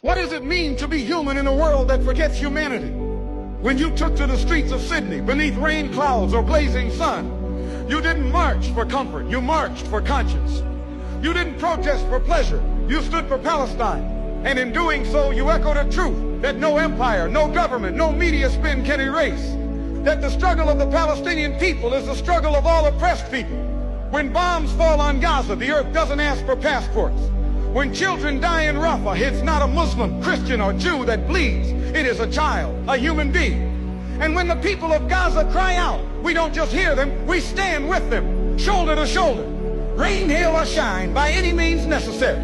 What does it mean to be human in a world that forgets humanity? When you took to the streets of Sydney beneath rain clouds or blazing sun, you didn't march for comfort, you marched for conscience. You didn't protest for pleasure, you stood for Palestine. And in doing so, you echoed a truth that no empire, no government, no media spin can erase. That the struggle of the Palestinian people is the struggle of all oppressed people. When bombs fall on Gaza, the earth doesn't ask for passports. When children die in Rafah, it's not a Muslim, Christian, or Jew that bleeds. It is a child, a human being. And when the people of Gaza cry out, we don't just hear them, we stand with them, shoulder to shoulder. Rain, hail, or shine, by any means necessary.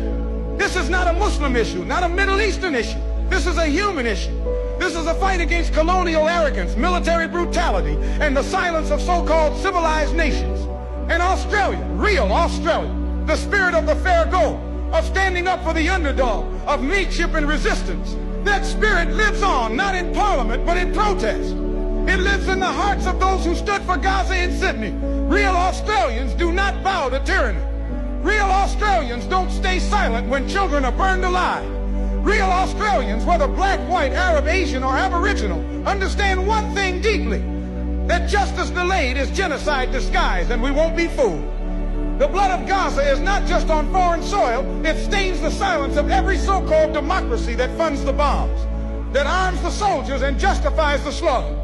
This is not a Muslim issue, not a Middle Eastern issue. This is a human issue. This is a fight against colonial arrogance, military brutality, and the silence of so-called civilized nations. And Australia, real Australia, the spirit of the fair go, of standing up for the underdog, of mateship and resistance. That spirit lives on, not in parliament, but in protest. It lives in the hearts of those who stood for Gaza in Sydney. Real Australians do not bow to tyranny. Real Australians don't stay silent when children are burned alive. Real Australians, whether black, white, Arab, Asian, or Aboriginal, understand one thing deeply, that justice delayed is genocide disguised, and we won't be fooled. The blood of Gaza is not just on foreign soil, it stains the silence of every so-called democracy that funds the bombs, that arms the soldiers and justifies the slaughter.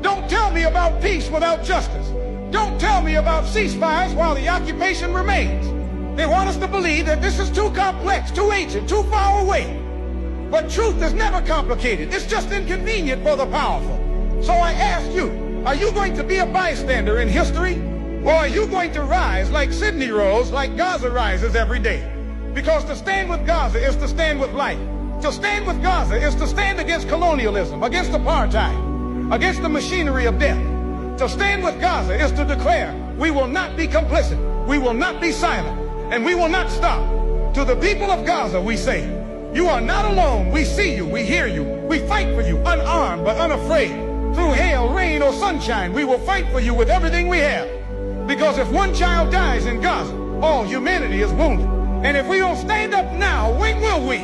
Don't tell me about peace without justice. Don't tell me about ceasefires while the occupation remains. They want us to believe that this is too complex, too ancient, too far away. But truth is never complicated. It's just inconvenient for the powerful. So I ask you, are you going to be a bystander in history? Or are you going to rise like Sydney rose, like Gaza rises every day? Because to stand with Gaza is to stand with life. To stand with Gaza is to stand against colonialism, against apartheid, against the machinery of death. To stand with Gaza is to declare we will not be complicit, we will not be silent, and we will not stop. To the people of Gaza we say, you are not alone, we see you, we hear you, we fight for you, unarmed but unafraid. Through hail, rain, or sunshine, we will fight for you with everything we have. Because if one child dies in Gaza, all humanity is wounded. And if we don't stand up now, when will we?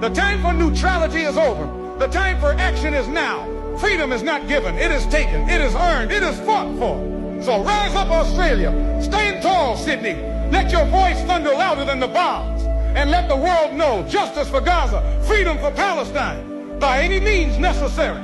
The time for neutrality is over. The time for action is now. Freedom is not given, it is taken, it is earned, it is fought for. So rise up, Australia. Stand tall, Sydney. Let your voice thunder louder than the bombs. And let the world know justice for Gaza, freedom for Palestine, by any means necessary.